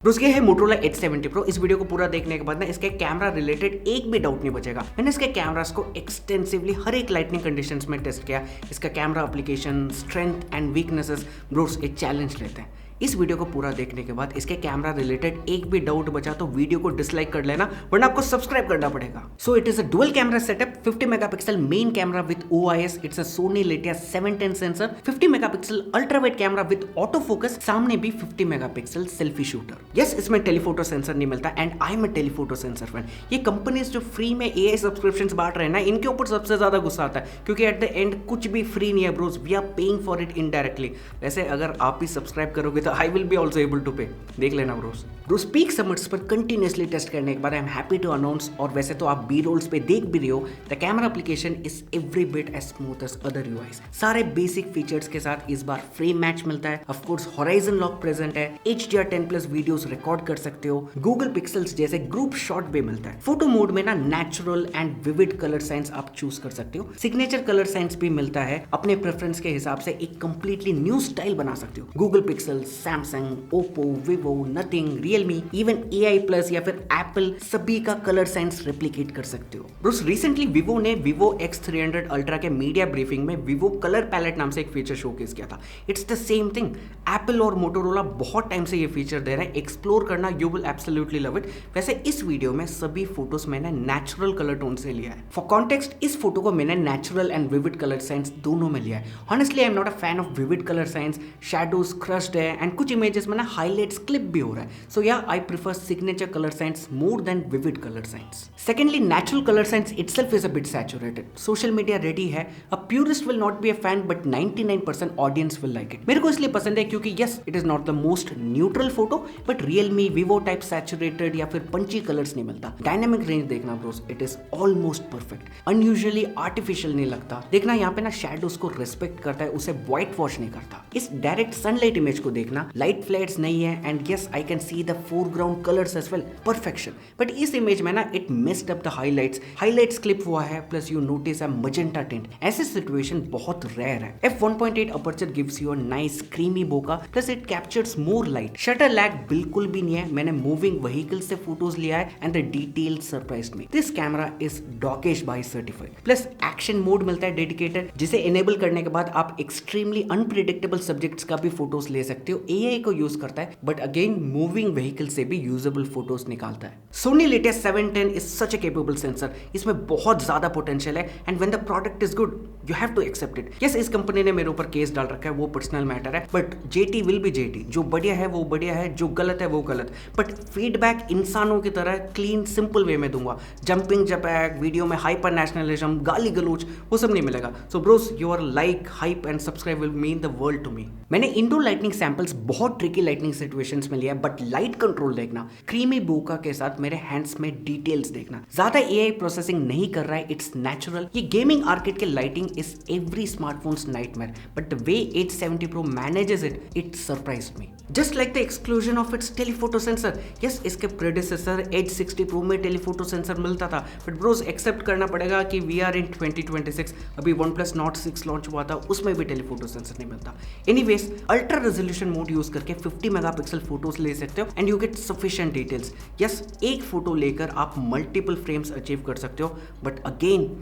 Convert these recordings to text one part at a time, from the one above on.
दोस्तों ये है Motorola Edge 70 Pro। इस वीडियो को पूरा देखने के बाद ना इसके कैमरा रिलेटेड एक भी डाउट नहीं बचेगा। मैंने इसके कैमरास को एक्सटेंसिवली हर एक लाइटनिंग कंडीशंस में टेस्ट किया। इसका camera application, strength and weaknesses Bros एक चैलेंज लेते हैं। इस वीडियो को पूरा देखने के बाद इसके कैमरा रिलेटेड एक भी डाउट बचा तो वीडियो को डिसलाइक कर लेना, वरना आपको सब्सक्राइब करना पड़ेगा। So it is a dual camera setup, 50 megapixel main camera with OIS, it's a Sony Latia 710 sensor, 50 megapixel ultra wide camera with auto focus, सामने भी 50 मेगापिक्सल सेल्फी शूटर। यस, इसमें टेलीफोटो सेंसर नहीं मिलता and I am a telephoto sensor fan. ये companies जो free में AI subscriptions बांट रहे हैं ना, इनके ऊपर सबसे ज्यादा गुस्सा आता है, क्योंकि एट द एंड कुछ भी फ्री नहीं है bros, we are paying for it indirectly. वैसे अगर आप भी सब्सक्राइब करोगे तो I will be also able to pay, देख लेना ब्रोस। पीक समिट्स पर कंटिन्यूसली टेस्ट करने के बाद I am happy to announce, और वैसे तो आप बी रोल्स पे देख भी रहे हो, the camera application is every bit as smooth as other UIs. सारे बेसिक फीचर्स के साथ इस बार फ्रेम मैच मिलता है, of course horizon lock present है, HDR10+ वीडियोस रिकॉर्ड कर सकते हो, गूगल पिक्सेल्स जैसे ग्रुप शॉट भी मिलता है। फोटो मोड में ना natural and vivid colour science आप चूज कर सकते हो, सिग्नेचर कलर साइंस भी मिलता है, अपने प्रेफरेंस के हिसाब से एक कंप्लीटली न्यू स्टाइल बना सकते हो। Google pixel, Samsung, Oppo, Vivo, nothing, Realme, even AI+ या फिर एप्पल, सभी का कलर साइंस रेप्लिकेट कर सकते हो। ब्रोस रिसेंटली विवो ने Vivo X300 Ultra के मीडिया ब्रीफिंग में विवो कलर पैलेट नाम से एक फीचर शोकेस किया था। It's the same thing, Apple और मोटोरोला बहुत टाइम से ये फीचर दे रहे हैं, एक्सप्लोर करना, you will absolutely love it. वैसे इस वीडियो में सभी फोटोज मैंने नेचुरल कलर टोन से लिया है। फॉर कॉन्टेक्स्ट, इस फोटो को मैंने natural and vivid colour science दोनों में लिया है। Honestly I am not a fan of vivid colour science, shadows crushed है एंड कुछ इमेजेस में ना हाईलाइट्स क्लिप भी हो रहा है। So yeah I prefer signature colour science more than vivid colour science. Secondly, natural colour science itself is a bit saturated. Social media ready है, a purist will not be a fan but 99% audience will like it. मेरे को इसलिए पसंद है क्योंकि yes, it is not the most neutral photo, but Realme, Vivo type saturated या फिर punchy colours नहीं मिलता। डायनामिक रेंज देखना bros, it is almost perfect, unusually artificial नहीं लगता। देखना यहाँ पे ना शैडोज को रिस्पेक्ट करता है, उसे व्हाइट वॉश नहीं करता। इस डायरेक्ट सनलाइट इमेज को देखना, लाइट फ्लेयर्स नहीं है and yes I can see the foreground colours as well, perfection. But इस इमेज में ना it missed up the highlights clip हुआ है, plus you notice a magenta tint. ऐसे सिचुएशन बहुत रेयर है। f1.8 aperture gives you a nice creamy bokeh, plus it captures more light. Shutter lag बिल्कुल भी नहीं है, मैंने मूविंग व्हीकल से फोटोज लिया है and the detail surprised me. This camera is डॉकेश by certified. Plus action mode मिलता है डेडिकेटेड, जिसे एनेबल करने के बाद आप एक्सट्रीमली अनप्रिडिक्टेबल सब्जेक्ट्स का भी फोटोज ले सकते हो। AI को यूज करता है बट अगेन मूविंग व्हीकल से भी यूजेबल फोटोज निकालता है। Sony Latia 710 is such a capable sensor, इसमें बहुत ज्यादा पोटेंशियल है and when the product is good you have to accept it. Yes, इस कंपनी ने मेरे ऊपर केस डाल रखा है, वो पर्सनल मैटर है, but JT will be JT। जो बढ़िया है वो बढ़िया है, जो गलत है वो गलत, बट फीडबैक इंसानों की तरह क्लीन सिंपल वे में दूंगा। जंपिंग जपैक, वीडियो में हाइपर नेशनलिज्म, गाली गलोच, वो सब नहीं मिलेगा। So bros, your like, hype and subscribe will mean the world to me. मैंने इंडोर लाइटनिंग सैंपल्स बहुत ट्रिकी लाइटनिंग सिचुएशंस में लिया, बट लाइट कंट्रोल देखना, क्रीमी बोका के साथ मेरे हैंड्स में डिटेल्स देखना, ज्यादा AI प्रोसेसिंग नहीं कर रहा है, इट्स नेचुरल। ये गेमिंग आर्केड के lighting is every smartphones nightmare, but the way Edge 70 Pro manages it surprised me. Just like the exclusion of its telephoto sensor. Yes, इसके predecessor Edge 60 Pro में telephoto sensor मिलता था, but bros accept करना पड़ेगा कि we are in 2026। अभी OnePlus Nord 6 launch हुआ था, उसमें भी telephoto sensor नहीं मिलता। Anyways, ultra resolution mode use करके 50 मेगापिक्सल फोटोज ले सकते हो and you get sufficient details. Yes, एक फोटो लेकर आप मल्टीपल फ्रेम्स अचीव कर सकते हो, बट अगेन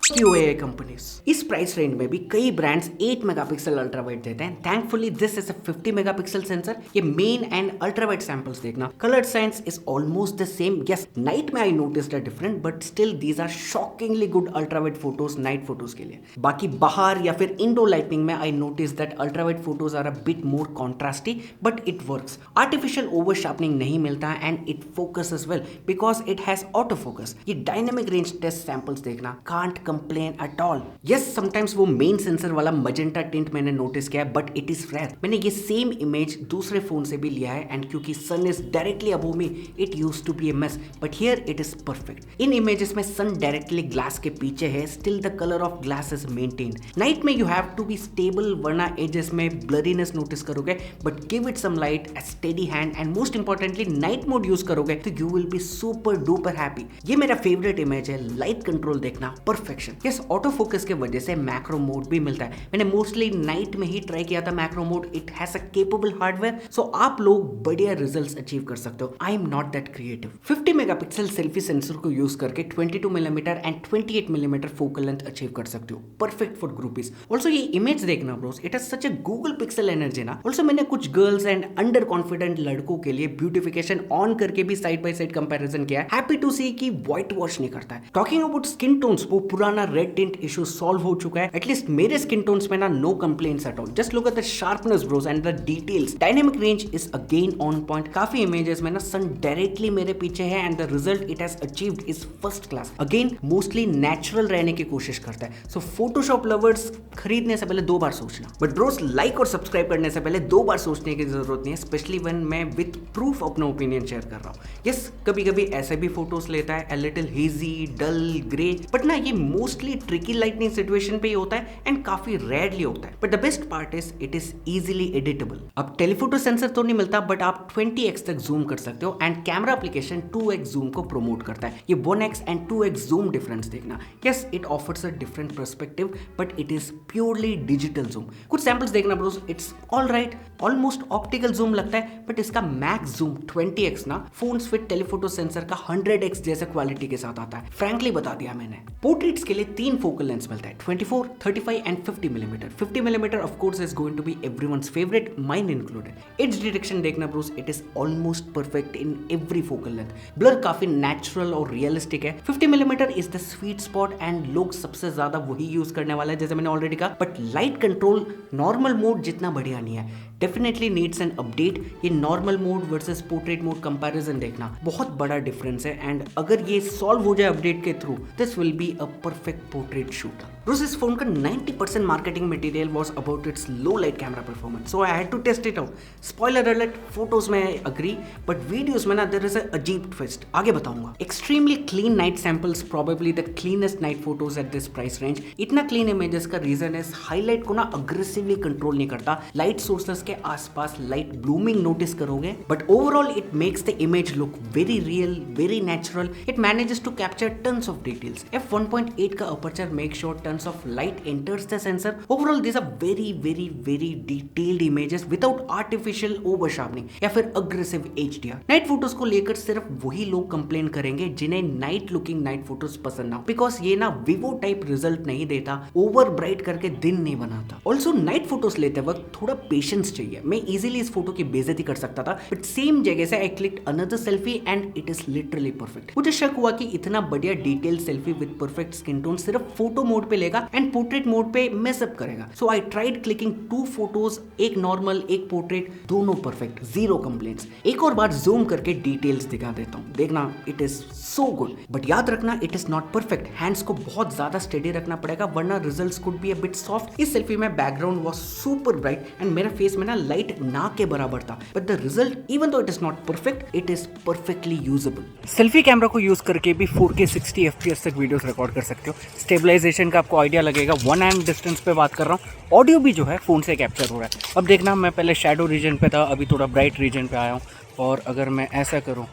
AI कंपनीज। इस प्राइस रेंज में भी कई ब्रांड्स 8 मेगापिक्सल अल्ट्रा वाइड देते हैं। Thankfully this is a 50 megapixel sensor. ये main and ultra wide samples देखना, colour science is almost the same. Yes, night में I noticed a different, but still these are shockingly good ultra wide photos night photos के लिए। बाकी बाहर या फिर indoor lightning में I notice that ultra wide photos are a bit more contrasty, but it works. Artificial over sharpening नहीं मिलता and it focuses well because it has auto focus. ये डायनेमिक रेंज टेस्ट सैंपल्स देखना, can't complain at all. Yes, sometimes वो main sensor वाला magenta tint मैंने notice किया है, but it is rare. मैंने ये सेम इमेज दूसरे फोन से भी लिया है एंड क्योंकि sun is directly above me, it used to be a mess, but here it is perfect. इन इमेजेस में सन डायरेक्टली ग्लास के पीछे है, still the colour of glass is maintained. Night में you have to be stable, वरना edges में blurriness notice करोगे, but give it some light, a steady hand and most importantly night mode use करोगे तो you will be super duper happy. ये मेरा favourite image है, light control देखना, perfection. Protection. Yes, auto focus के वजह से मैक्रो मोड भी मिलता है। मैंने मोस्टली नाइट में ही ट्राई किया था macro mode. It has a capable hardware, so आप लोग बढ़िया रिजल्ट्स अचीव कर सकते हो। I am not that creative. 50 megapixel selfie sensor को यूज करके 22 millimetre and 28 millimetre focal length achieve कर सकते हो। Perfect for groupies. ऑल्सो ये इमेज देखना bros, it has such a Google Pixel energy ना। ऑल्सो मैंने कुछ गर्ल्स एंड अंडर कॉन्फिडेंट लड़कों के लिए ब्यूटिफिकेशन ऑन करके भी साइड बाय साइड कंपैरिजन किया है। हैप्पी टू सी कि व्हाइट वॉश नहीं करता है। टॉकिंग अबाउट स्किन टोन्स, वो पुराना रेड टिंट इशू सॉल्व हो चुका है। एटलीस्ट मेरे स्किन टोन्स में ना no complaints at all. Just look at the sharpness bros and the details. Dynamic range is again on point. काफी इमेजेस में ना सन डायरेक्टली मेरे पीछे है and the result it has achieved is first class. Again mostly natural रहने की कोशिश करता है। सो फोटोशॉप लवर्स, खरीदने से पहले 2 बार सोचना। बट ब्रोस, लाइक और सब्सक्राइब करने से पहले 2 बार सोचने की जरूरत नहीं है, स्पेशली व्हेन मैं विद प्रूफ अपना ओपिनियन शेयर कर रहा हूँ। यस, कभी कभी ऐसे भी फोटोज लेता है, a little hazy, dull, grey, but ना ये मोस्टली ट्रिकी लाइटनिंग सिचुएशन पे ही होता है एंड काफी रेयरली होता है। But the best part is it is easily editable. अब टेलीफोटो सेंसर तो नहीं मिलता, बट आप 20x तक जूम कर सकते हो and camera application 2x zoom को प्रमोट करता है। ये 1x and 2x zoom difference देखना। Yes, it offers a different perspective, but it is purely digital zoom. कुछ सैंपल्स देखना bros, it's all right, almost optical zoom लगता है, but इसका मैक्स जूम 20x ना फोन्स विद टेलीफोटो सेंसर का 100x जैसे quality के साथ आता है। फ्रैंकली बता दिया मैंने। पोर्ट्रेट्स के लिए 3 फोकल लेंस मिलता है, 24, 35 and 50 millimetre. 50 millimetre of course is going to be everyone's favourite, mine included. Edge detection देखना bros, it is almost perfect in every focal length. Blur काफी नेचुरल और रियलिस्टिक है। 50 millimetre is the sweet spot and लोग सबसे ज्यादा वही use करने वाला है, जैसे मैंने ऑलरेडी कहा। But light control normal mode जितना बढ़िया नहीं है, डेफिनेटली नीड्स एन अपडेट। ये normal mode versus portrait mode comparison देखना, बहुत बड़ा डिफरेंस है एंड अगर ये सॉल्व हो जाए अपडेट के through, this will be a perfect portrait shooter. Bros, इस फोन का 90% marketing material was about its low light camera performance, so I had to test it out. Spoiler alert, photos में agree, but videos में ना there is a अजीब twist, आगे बताऊंगा। Extremely clean night samples, probably the cleanest night photos at this price range. इतना clean images का reason is highlight को ना अग्रेसिवली कंट्रोल नहीं करता। लाइट सोर्सेस के आसपास लाइट ब्लूमिंग नोटिस करोगे, but overall it makes the image look very real, very natural. It manages to capture tons of details. f1.8 का aperture make sure tons of light enters the sensor. Overall this are very very very detailed images without artificial over sharpening या फिर aggressive HDR। Night photos को लेकर सिर्फ वही लोग complain करेंगे जिन्हें नाइट लुकिंग नाइट फोटोज पसंद ना, बिकॉज ये ना विवो टाइप रिजल्ट नहीं देता, ओवर ब्राइट करके दिन नहीं बनाता। ऑल्सो नाइट फोटोज लेते वक्त थोड़ा पेशेंस चाहिए। मैं इजीली इस फोटो की बेइज्जती कर सकता था, बट सेम जगह से I clicked another selfie and it is literally perfect. मुझे शक हुआ कि इतना बढ़िया detail selfie with perfect skin tone सिर्फ फोटो मोड पे लेगा एंड पोर्ट्रेट मोड पे मेस अप करेगा। So I tried clicking 2 photos, एक नॉर्मल एक पोर्ट्रेट, दोनों परफेक्ट, जीरो कंप्लेंट्स। एक और बार जूम करके डिटेल्स दिखा देता हूँ, देखना it is so good. But याद रखना it is not perfect. Hands को बहुत ज्यादा स्टेडी रखना पड़ेगा वरना results could be a bit soft. इस सेल्फी में background was super bright and मेरा फेस में ना लाइट ना के बराबर था, but the result even though it is not perfect, it is perfectly usable. Selfie camera को यूज करके भी 4K 60 FPS तक वीडियोस रिकॉर्ड कर सकते हो। स्टेबलाइजेशन का आपको आइडिया लगेगा। 1 hand डिस्टेंस पे बात कर रहा हूँ। ऑडियो भी जो है फोन से कैप्चर हो रहा है। अब देखना, मैं पहले शैडो रीजन पे था, अभी थोड़ा ब्राइट रीजन पे आया हूँ, और अगर मैं ऐसा करूँ,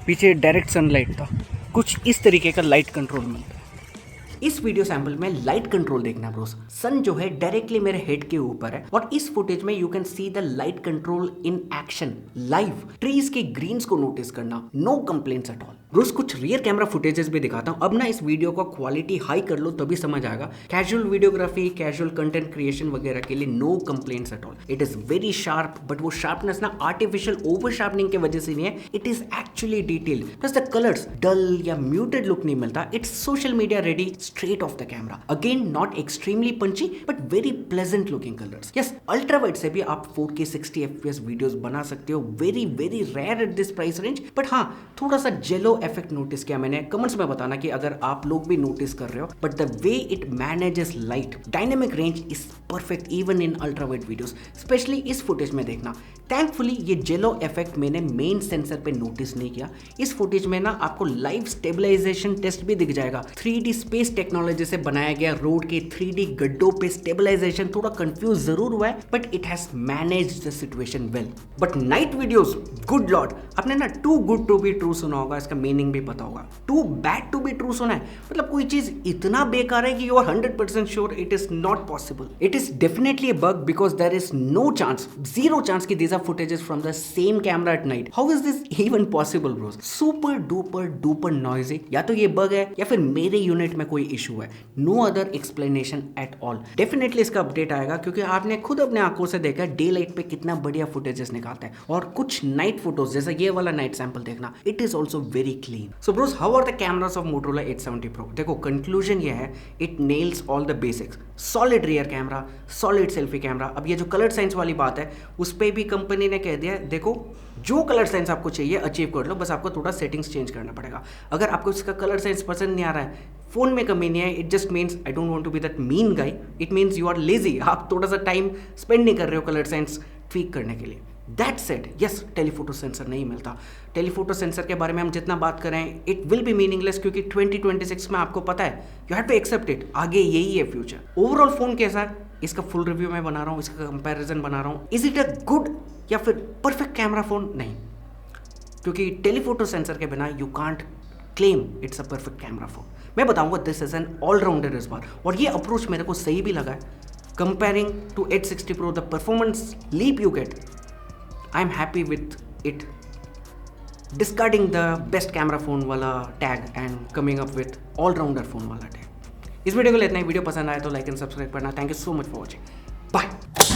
पीछे डायरेक्ट सनलाइट था, कुछ इस तरीके का लाइट कंट्रोल मिलता है। इस वीडियो सैंपल में लाइट कंट्रोल देखना ब्रोस, सन जो है डायरेक्टली मेरे हेड के ऊपर है और इस फुटेज में you can see the light control in action live. Trees के ग्रीन्स को नोटिस करना, no complaints at all. Bros कुछ रियर कैमरा फुटेजेस भी दिखाता हूँ। अब ना इस वीडियो का क्वालिटी हाई कर लो तभी समझ आएगा। Casual videography, casual content creation वगैरह के लिए no complaints at all. It is very sharp, but वो शार्पनेस ना आर्टिफिशियल ओवर शार्पनिंग की वजह से नहीं है, it is actually detail. Plus the colours dull या म्यूटेड लुक नहीं मिलता। It's social media ready straight off the camera. Again, not extremely punchy, but very pleasant looking colors. Yes, ultra wide से भी आप 4K 60 FPS वीडियोस बना सकते हो. Very very rare at this price range. But हाँ, थोड़ा सा जेलो effect notice किया मैंने. कमेंट्स में बताना कि अगर आप लोग भी नोटिस कर रहे हो. But the way it manages light, dynamic range is perfect even in ultra wide videos. Especially इस फुटेज में देखना. थैंकफुली ये जेलो इफेक्ट मैंने मेन सेंसर पे नोटिस नहीं किया। इस फुटेज में ना आपको लाइव स्टेबलाइजेशन टेस्ट भी दिख जाएगा। 3D स्पेस टेक्नोलॉजी से बनाया गया रोड के 3D गड्ढों पे स्टेबलाइजेशन थोड़ा कंफ्यूज जरूर हुआ है, but it has managed the situation well. But night videos, good lord, आपने ना too good to be true सुना होगा, इसका मीनिंग भी पता होगा। Too bad to be true सुना है, मतलब कोई चीज इतना बेकार है कि you are 100% sure it is not possible. It is definitely a bug because there is no chance, zero chance कि these are footages from the same camera at night. How is this even possible, bros? Super duper noisy. या तो ये bug है या फिर मेरे unit में कोई इशू है। No other explanation at all. Definitely इसका अपडेट आएगा क्योंकि आपने खुद अपने आंखों से देखा डे लाइट पे कितना बढ़िया फुटेजेस निकालता है, और कुछ नाइट फोटोज जैसा ये वाला नाइट सैंपल देखना, it is also very clean. So bros, how are the cameras of Motorola 870 Pro? देखो कंक्लूजन ये है, it nails all the basics. Solid rear camera, solid selfie camera. अब ये जो कलर साइंस वाली बात है उस पर भी कंपनी ने कह दिया, देखो जो कलर साइंस आपको चाहिए अचीव कर लो, बस आपको थोड़ा सेटिंग्स चेंज करना पड़ेगा। अगर आपको इसका कलर साइंस पसंद नहीं आ रहा है, फोन में कमी नहीं है, it just means I don't want to be that mean guy, it means you are lazy, आप थोड़ा सा टाइम स्पेंड नहीं कर रहे हो कलर साइंस ट्वीक करने के लिए। That said, yes, telephoto sensor नहीं मिलता। टेलीफोटो सेंसर के बारे में हम जितना बात करें इट विल बी मीनिंगलेस, क्योंकि 2026 में आपको पता है you have to accept it, आगे यही है फ्यूचर। ओवरऑल फोन कैसा है इसका फुल रिव्यू मैं बना रहा हूँ, इसका कंपैरिजन बना रहा हूँ। इज इट अ गुड या फिर परफेक्ट कैमरा फोन? नहीं, क्योंकि टेलीफोटो सेंसर के बिना you can't claim it's a perfect camera phone. मैं बताऊंगा दिस इज एन ऑलराउंडर इस बार, और ये अप्रोच मेरे को सही भी लगा है। Comparing to 860 Pro, the performance leap you get, I am happy with it, discarding the best camera phone वाला tag and coming up with all rounder phone वाला टैग। इस वीडियो को इतना ही। वीडियो पसंद आया तो लाइक एंड सब्सक्राइब करना। Thank you so much for watching, bye.